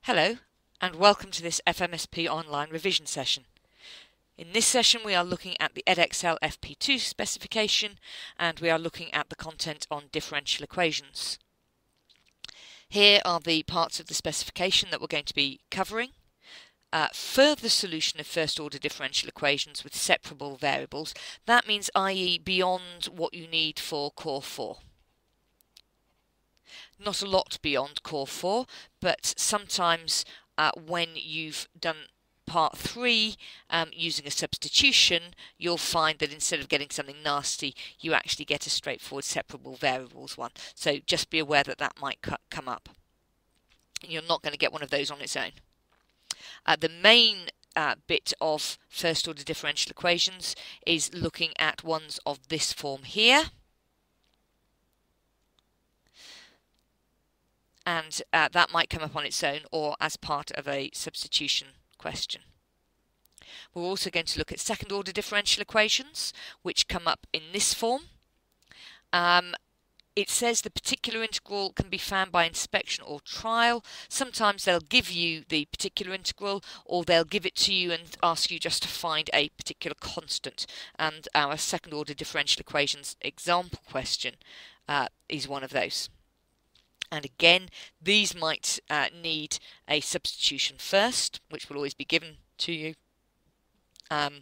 Hello and welcome to this FMSP online revision session. In this session we are looking at the Edexcel FP2 specification and we are looking at the content on differential equations. Here are the parts of the specification that we're going to be covering. Further solution of first order differential equations with separable variables. That means i.e. beyond what you need for core 4. Not a lot beyond core 4, but sometimes when you've done part 3 using a substitution, you'll find that instead of getting something nasty, you actually get a straightforward separable variables one. So just be aware that that might come up. You're not going to get one of those on its own. The main bit of first order differential equations is looking at ones of this form here. And that might come up on its own or as part of a substitution question. We're also going to look at second order differential equations which come up in this form. It says the particular integral can be found by inspection or trial. Sometimes they'll give you the particular integral or they'll give it to you and ask you just to find a particular constant. And our second order differential equations example question is one of those. And again, these might need a substitution first, which will always be given to you. And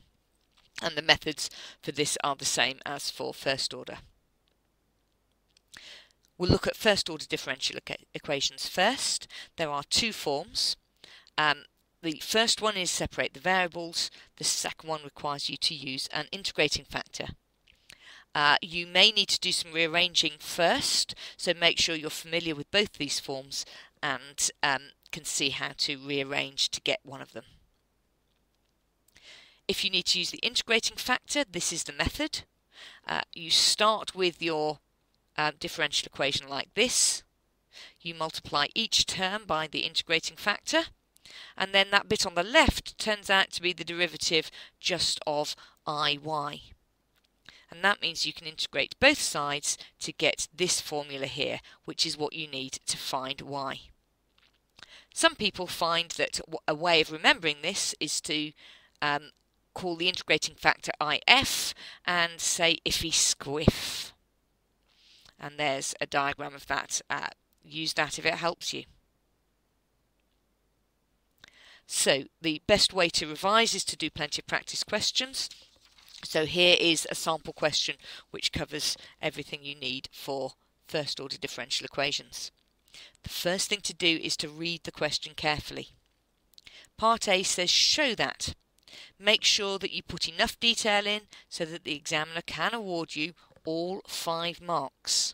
the methods for this are the same as for first order. We'll look at first order differential equations first. There are two forms. The first one is separate the variables. The second one requires you to use an integrating factor. You may need to do some rearranging first, so make sure you're familiar with both these forms and can see how to rearrange to get one of them. If you need to use the integrating factor, this is the method. You start with your differential equation like this. You multiply each term by the integrating factor, and then that bit on the left turns out to be the derivative just of IY. And that means you can integrate both sides to get this formula here, which is what you need to find y. Some people find that a way of remembering this is to call the integrating factor IF and say iffy squiff. And there's a diagram of that. Use that if it helps you. So the best way to revise is to do plenty of practice questions. So here is a sample question which covers everything you need for first order differential equations. The first thing to do is to read the question carefully. Part A says show that. Make sure that you put enough detail in so that the examiner can award you all 5 marks.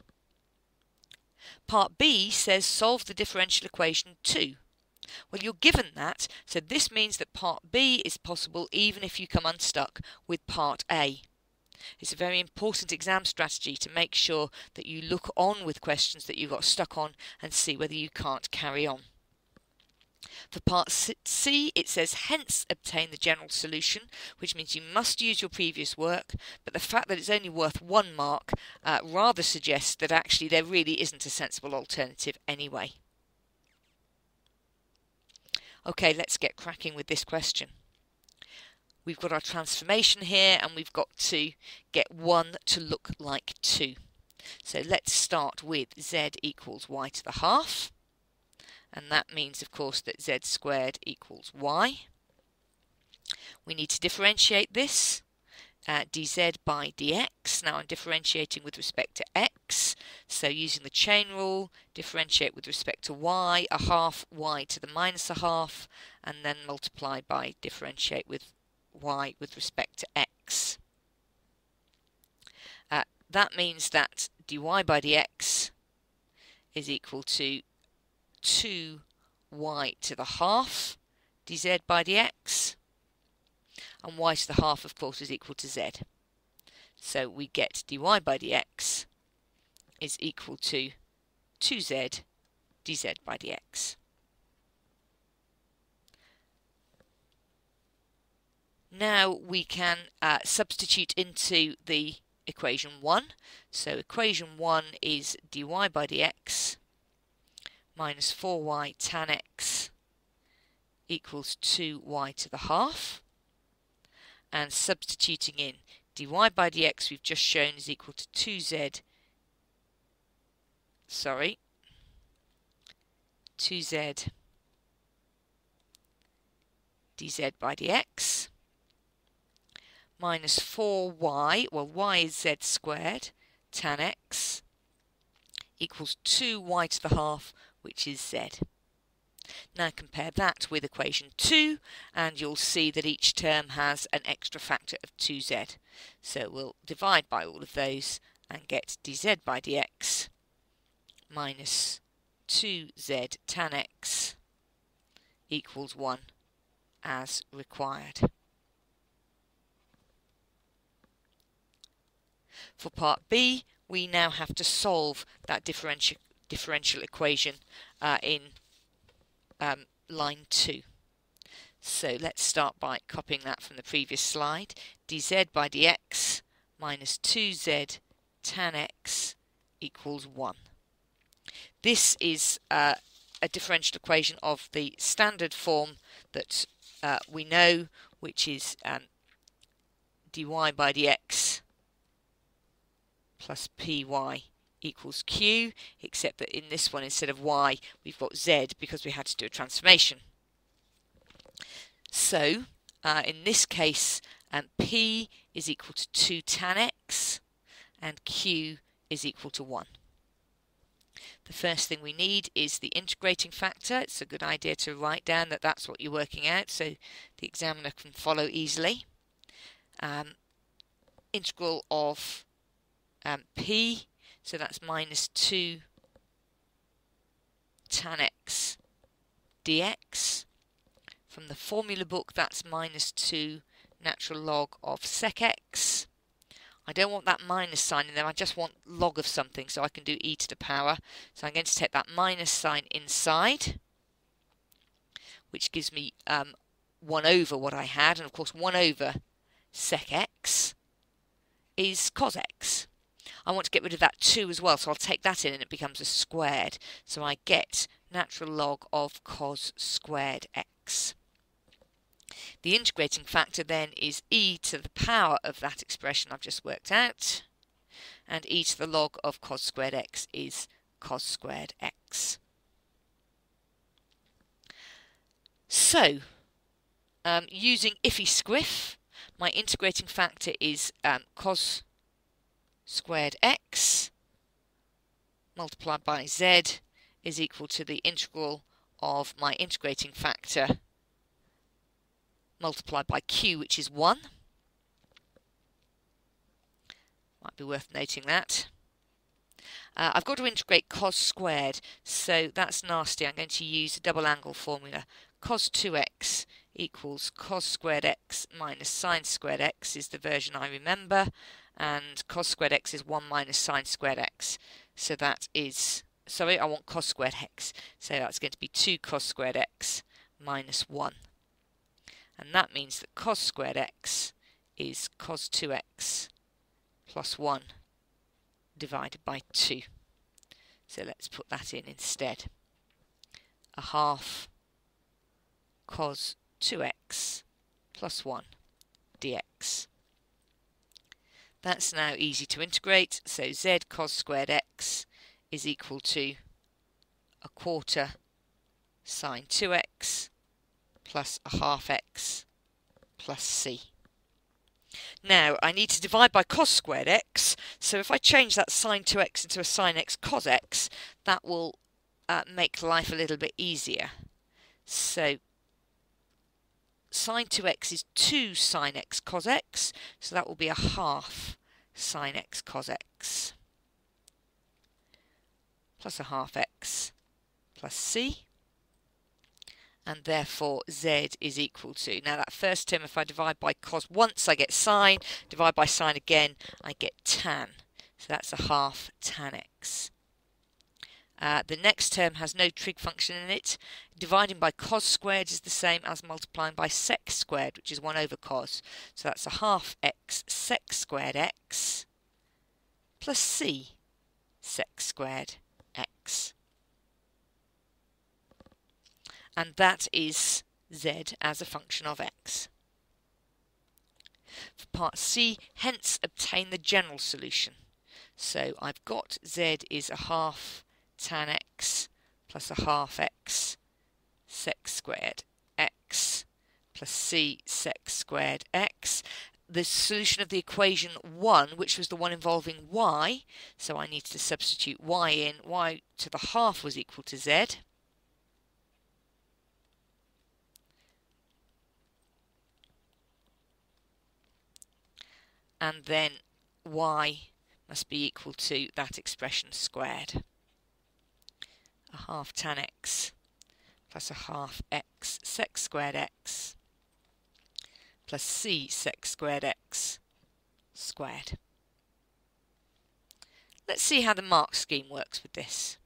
Part B says solve the differential equation 2. Well, you're given that, so this means that part B is possible even if you come unstuck with part A. It's a very important exam strategy to make sure that you look on with questions that you got stuck on and see whether you can't carry on. For part C, it says hence obtain the general solution, which means you must use your previous work, but the fact that it's only worth 1 mark rather suggests that actually there really isn't a sensible alternative anyway. Okay, let's get cracking with this question. We've got our transformation here and we've got to get 1 to look like 2. So let's start with z equals y to the half. And that means, of course, that z squared equals y. We need to differentiate this. dz by dx. Now I'm differentiating with respect to x, so using the chain rule, differentiate with respect to y, a half y to the minus a half, and then multiply by differentiate with y with respect to x. That means that dy by dx is equal to 2y to the half dz by dx. And y to the half, of course, is equal to z. So we get dy by dx is equal to 2z dz by dx. Now we can substitute into the equation 1. So equation 1 is dy by dx minus 4y tan x equals 2y to the half, and substituting in dy by dx we've just shown is equal to 2z dz by dx minus 4y, well y is z squared, tan x equals 2y to the half, which is z. Now compare that with equation 2 and you'll see that each term has an extra factor of 2z. So we'll divide by all of those and get dz by dx minus 2z tan x equals 1 as required. For part B, we now have to solve that differential equation in line 2. So let's start by copying that from the previous slide. dz by dx minus 2z tan x equals 1. This is a differential equation of the standard form that we know, which is dy by dx plus py equals q, except that in this one instead of y we've got z because we had to do a transformation. So in this case p is equal to 2 tan x and q is equal to 1. The first thing we need is the integrating factor. It's a good idea to write down that that's what you're working out so the examiner can follow easily. Integral of p, so that's minus 2 tan x dx. From the formula book that's minus 2 natural log of sec x. I don't want that minus sign in there, I just want log of something, so I can do e to the power. So I'm going to take that minus sign inside, which gives me 1 over what I had, and of course 1 over sec x is cos x. I want to get rid of that 2 as well, so I'll take that in and it becomes a squared. So I get natural log of cos squared x. The integrating factor then is e to the power of that expression I've just worked out, and e to the log of cos squared x is cos squared x. So, using iffy-squiff, my integrating factor is cos squared x multiplied by z is equal to the integral of my integrating factor multiplied by q, which is 1. Might be worth noting that. I've got to integrate cos squared, so that's nasty. I'm going to use a double angle formula. Cos 2x equals cos squared x minus sine squared x is the version I remember, and cos squared x is 1 minus sine squared x. So that is, sorry, I want cos squared x, so that's going to be 2 cos squared x minus 1. And that means that cos squared x is cos 2x plus 1 divided by 2. So let's put that in instead. A half cos 2x plus 1 dx. That's now easy to integrate, so z cos squared x is equal to a quarter sine 2x plus a half x plus c. Now I need to divide by cos squared x, so if I change that sine 2x into a sine x cos x, that will make life a little bit easier. So sine 2x is 2 sine x cos x, so that will be a half sine x cos x plus a half x plus c. And therefore z is equal to, now that first term, if I divide by cos once I get sine, divide by sine again I get tan, so that's a half tan x. The next term has no trig function in it. Dividing by cos squared is the same as multiplying by sec squared, which is 1 over cos, so that's a half x sec squared x plus c sec squared x. And that is z as a function of x. For part C, hence obtain the general solution. So I've got z is a half tan x plus a half x sec squared x plus c sec squared x. The solution of the equation 1, which was the one involving y, so I need to substitute y in. Y to the half was equal to z. And then y must be equal to that expression squared. A half tan x plus a half x sec squared x plus c sec squared x squared. Let's see how the mark scheme works with this.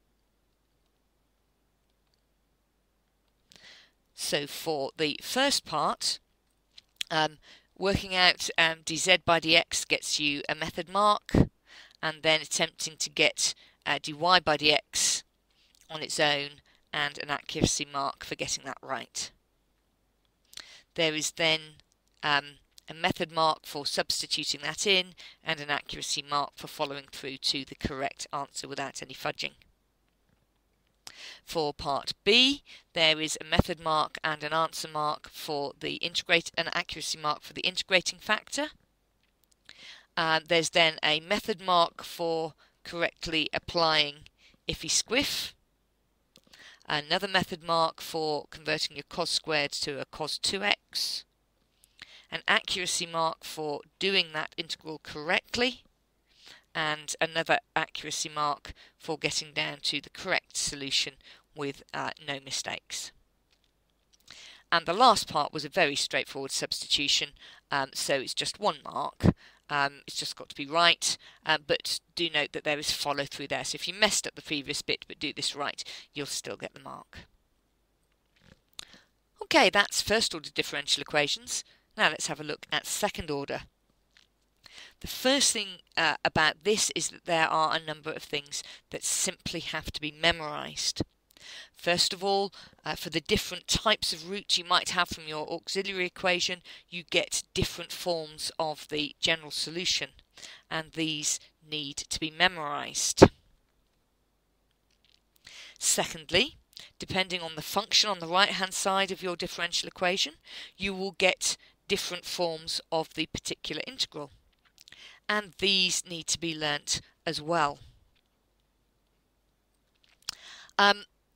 So for the first part, working out dz by dx gets you a method mark, and then attempting to get dy by dx on its own and an accuracy mark for getting that right. There is then a method mark for substituting that in and an accuracy mark for following through to the correct answer without any fudging. For part B, there is a method mark and an answer mark for the an accuracy mark for the integrating factor. There's then a method mark for correctly applying iffy squiff. Another method mark for converting your cos squared to a cos 2x. An accuracy mark for doing that integral correctly. And another accuracy mark for getting down to the correct solution with no mistakes. And the last part was a very straightforward substitution, so it's just 1 mark. It's just got to be right, but do note that there is follow through there. So if you messed up the previous bit but do this right, you'll still get the mark. Okay, that's first order differential equations. Now let's have a look at second order. The first thing about this is that there are a number of things that simply have to be memorised. First of all, for the different types of roots you might have from your auxiliary equation, you get different forms of the general solution, and these need to be memorised. Secondly, depending on the function on the right-hand side of your differential equation, you will get different forms of the particular integral, and these need to be learnt as well.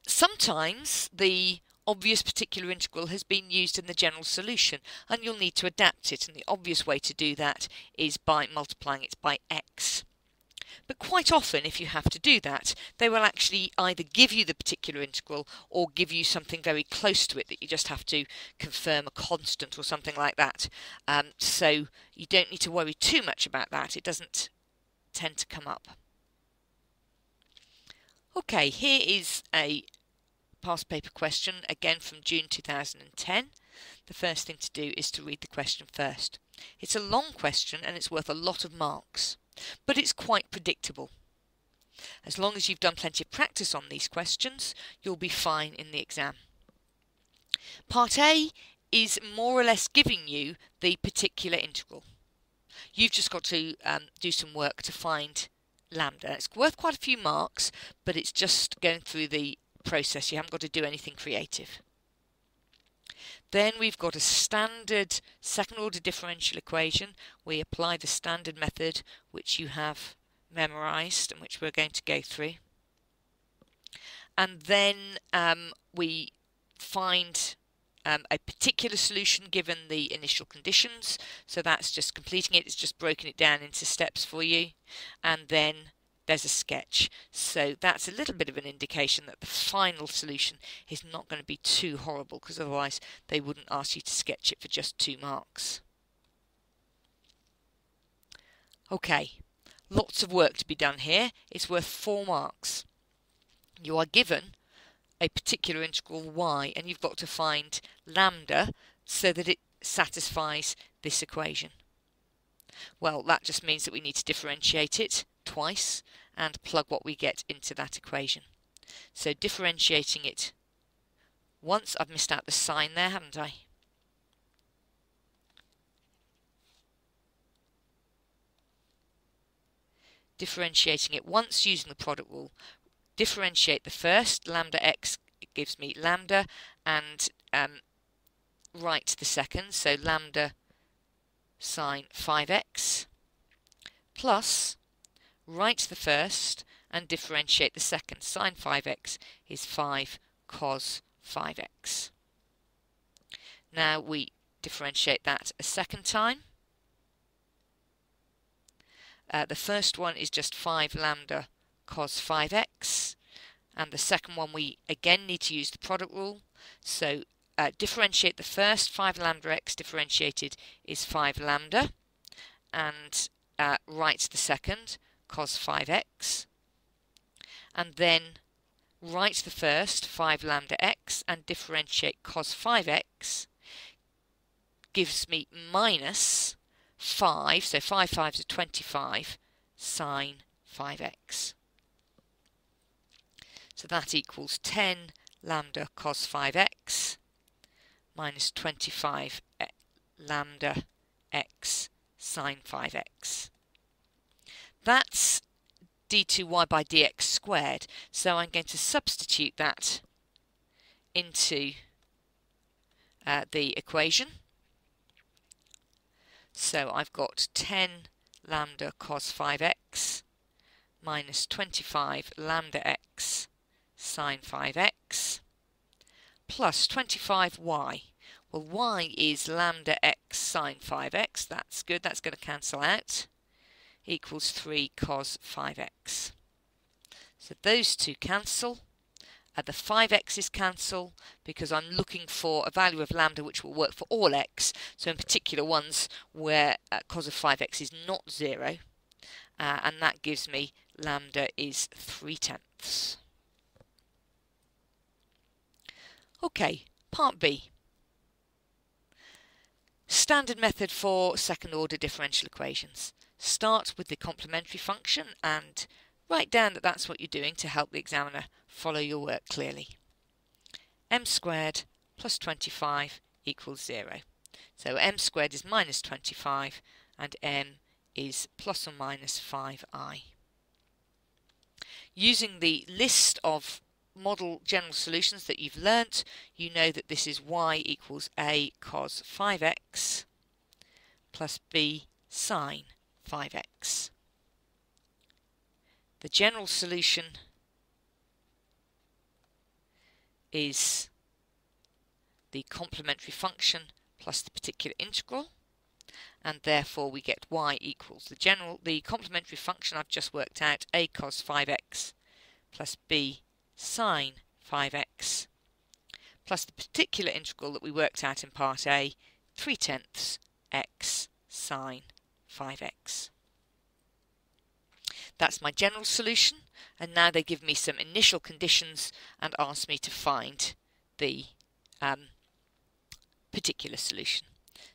Sometimes the obvious particular integral has been used in the general solution, and you'll need to adapt it, and the obvious way to do that is by multiplying it by x. But quite often, if you have to do that, they will actually either give you the particular integral or give you something very close to it that you just have to confirm a constant or something like that. So you don't need to worry too much about that. It doesn't tend to come up. Okay, here is a past paper question, again from June 2010. The first thing to do is to read the question first. It's a long question and it's worth a lot of marks, but it's quite predictable. As long as you've done plenty of practice on these questions, you'll be fine in the exam. Part A is more or less giving you the particular integral. You've just got to do some work to find lambda. It's worth quite a few marks, but it's just going through the process. You haven't got to do anything creative. Then we've got a standard second order differential equation. We apply the standard method which you have memorised and which we're going to go through. And then we find a particular solution given the initial conditions. So that's just completing it. It's just broken it down into steps for you. And then there's a sketch. So that's a little bit of an indication that the final solution is not going to be too horrible, because otherwise they wouldn't ask you to sketch it for just 2 marks. Okay, lots of work to be done here. It's worth 4 marks. You are given a particular integral y, and you've got to find lambda so that it satisfies this equation. Well, that just means that we need to differentiate it twice and plug what we get into that equation. So differentiating it once. I've missed out the sign there, haven't I? Differentiating it once using the product rule. Differentiate the first, lambda x gives me lambda, and write the second, so lambda sine 5x, plus write the first and differentiate the second. Sine 5x is 5 cos 5x. Now we differentiate that a second time. The first one is just 5 lambda cos 5x, and the second one we again need to use the product rule. So differentiate the first, 5 lambda x differentiated is 5 lambda, and write the second, cos 5x, and then write the first, 5 lambda x, and differentiate cos 5x, gives me minus 5, so 5 5s are 25, sine 5x. So that equals 10 lambda cos 5x minus 25 lambda x sine 5x. That's d2y by dx squared, so I'm going to substitute that into the equation. So I've got 10 lambda cos 5x minus 25 lambda x sine 5x plus 25y. Well, y is lambda x sine 5x. That's good. That's going to cancel out. Equals 3 cos 5x. So those two cancel. The 5x's cancel because I'm looking for a value of lambda which will work for all x. So in particular ones where cos of 5x is not 0. And that gives me lambda is 3/10. Okay, part B. Standard method for second order differential equations. Start with the complementary function and write down that that's what you're doing to help the examiner follow your work clearly. M squared plus 25 equals 0. So m squared is minus 25 and m is plus or minus 5i. Using the list of model general solutions that you've learnt, you know that this is y equals a cos 5x plus b sine 5x. The general solution is the complementary function plus the particular integral, and therefore we get y equals the complementary function I've just worked out, a cos 5x plus b sine 5x plus the particular integral that we worked out in part A, 3/10 x sine 5x. That's my general solution, and now they give me some initial conditions and ask me to find the particular solution.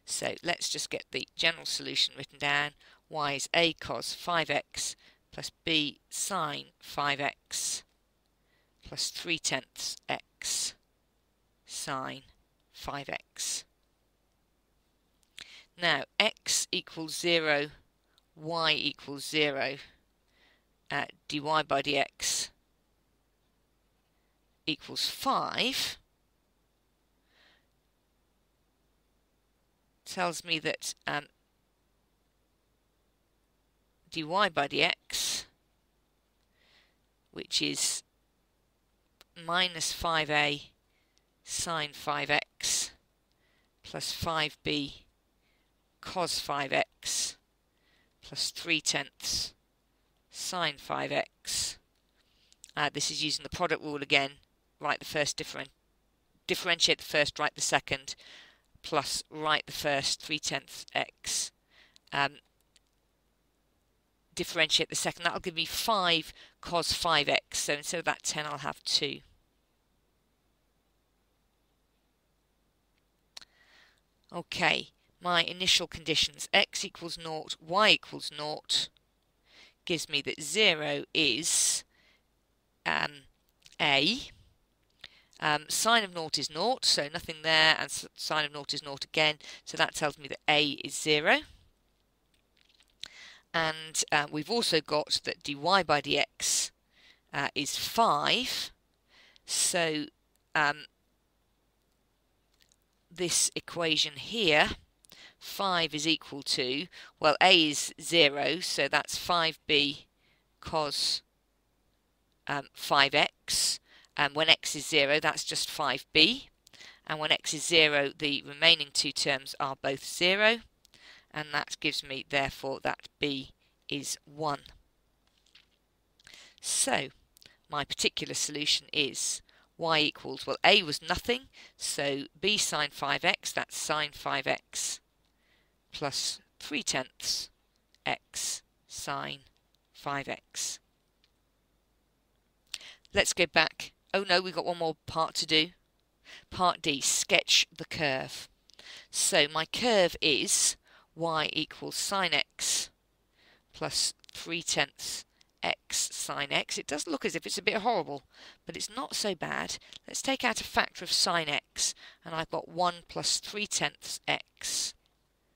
So let's just get the general solution written down. Y is a cos 5x plus b sine 5x plus 3/10 x sine 5x. Now x equals 0, y equals 0, dy by dx equals 5 tells me that dy by dx, which is minus 5a sine 5x plus 5b cos 5x plus 3/10 sine 5x. This is using the product rule again. Write the first differentiate the first, write the second, plus write the first 3/10 x. Differentiate the second. That'll give me 5 cos 5x. So instead of that 10, I'll have 2. Okay, my initial conditions, x equals 0, y equals 0, gives me that 0 is a. Sine of naught is naught, so nothing there, and sine of naught is naught again, so that tells me that a is 0. And we've also got that dy by dx is 5, so this equation here, 5 is equal to, well, a is 0, so that's 5b cos 5x, and when x is 0, that's just 5b, and when x is 0, the remaining two terms are both 0, and that gives me, therefore, that b is 1. So, my particular solution is y equals, well, a was nothing, so b sine 5x, that's sine 5x plus 3/10 x sine 5x. Let's go back. Oh no, we've got one more part to do. Part D, sketch the curve. So my curve is y equals sine x plus 3/10 x sine x. It does look as if it's a bit horrible, but it's not so bad. Let's take out a factor of sine x, and I've got 1 plus 3/10 x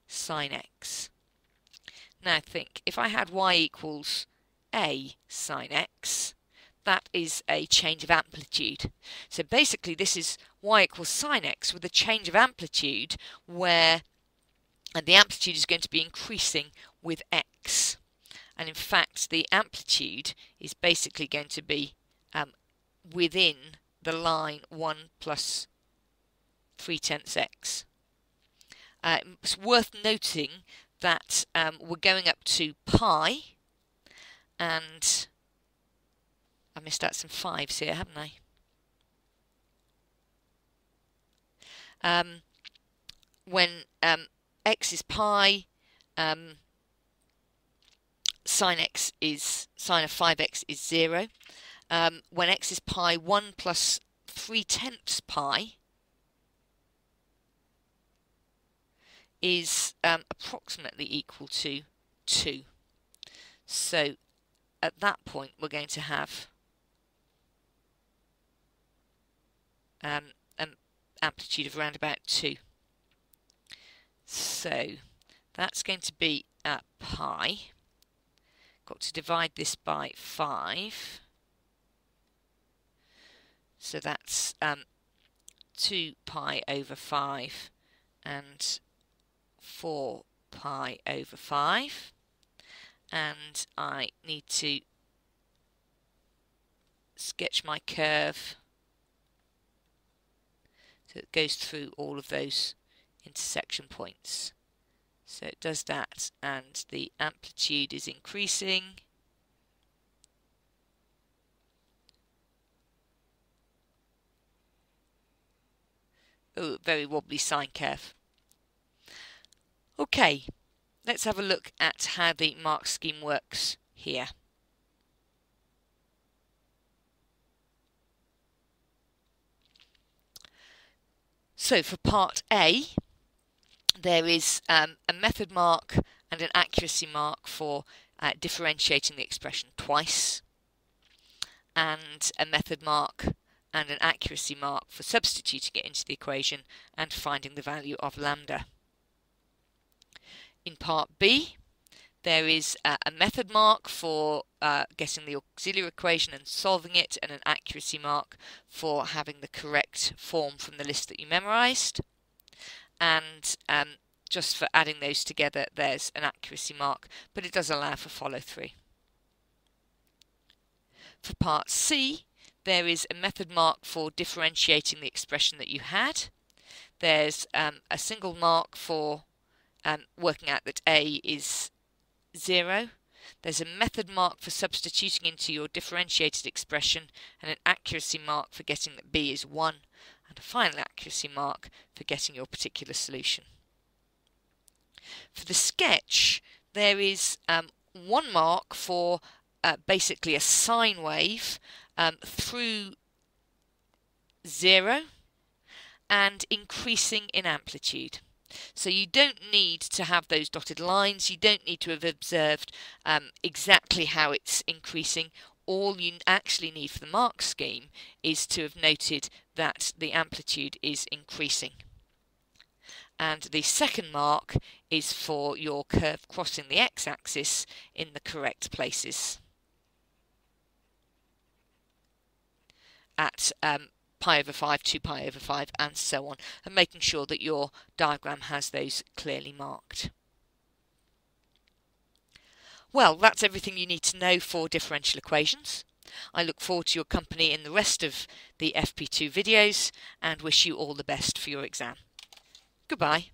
sine x. Now think, if I had y equals a sine x, that is a change of amplitude. So basically this is y equals sine x with a change of amplitude where the amplitude is going to be increasing with x. And in fact the amplitude is basically going to be within the line 1 plus 3/10 x. It's worth noting that we're going up to pi, and I missed out some 5s here, haven't I? When x is pi, sine of 5x is 0. When x is pi, 1 plus 3/10 pi is approximately equal to 2. So at that point we're going to have an amplitude of around about 2. So that's going to be at pi. Got to divide this by 5. So that's 2 pi over 5 and 4 pi over 5. And I need to sketch my curve so it goes through all of those intersection points. So it does that, and the amplitude is increasing. Oh, very wobbly sine curve. Okay, let's have a look at how the mark scheme works here. So for part A, there is a method mark and an accuracy mark for differentiating the expression twice, and a method mark and an accuracy mark for substituting it into the equation and finding the value of lambda. In part B, there is a method mark for getting the auxiliary equation and solving it, and an accuracy mark for having the correct form from the list that you memorised. And just for adding those together, there's an accuracy mark, but it does allow for follow-through. For part C, there is a method mark for differentiating the expression that you had. There's a single mark for working out that A is 0. There's a method mark for substituting into your differentiated expression, and an accuracy mark for getting that B is 1, and a final accuracy mark for getting your particular solution. For the sketch, there is one mark for basically a sine wave through 0 and increasing in amplitude. So you don't need to have those dotted lines, you don't need to have observed exactly how it's increasing. all you actually need for the mark scheme is to have noted that the amplitude is increasing. And the second mark is for your curve crossing the x-axis in the correct places at pi over 5, 2 pi over 5 and so on, and making sure that your diagram has those clearly marked. Well, that's everything you need to know for differential equations. I look forward to your company in the rest of the FP2 videos and wish you all the best for your exam. Goodbye.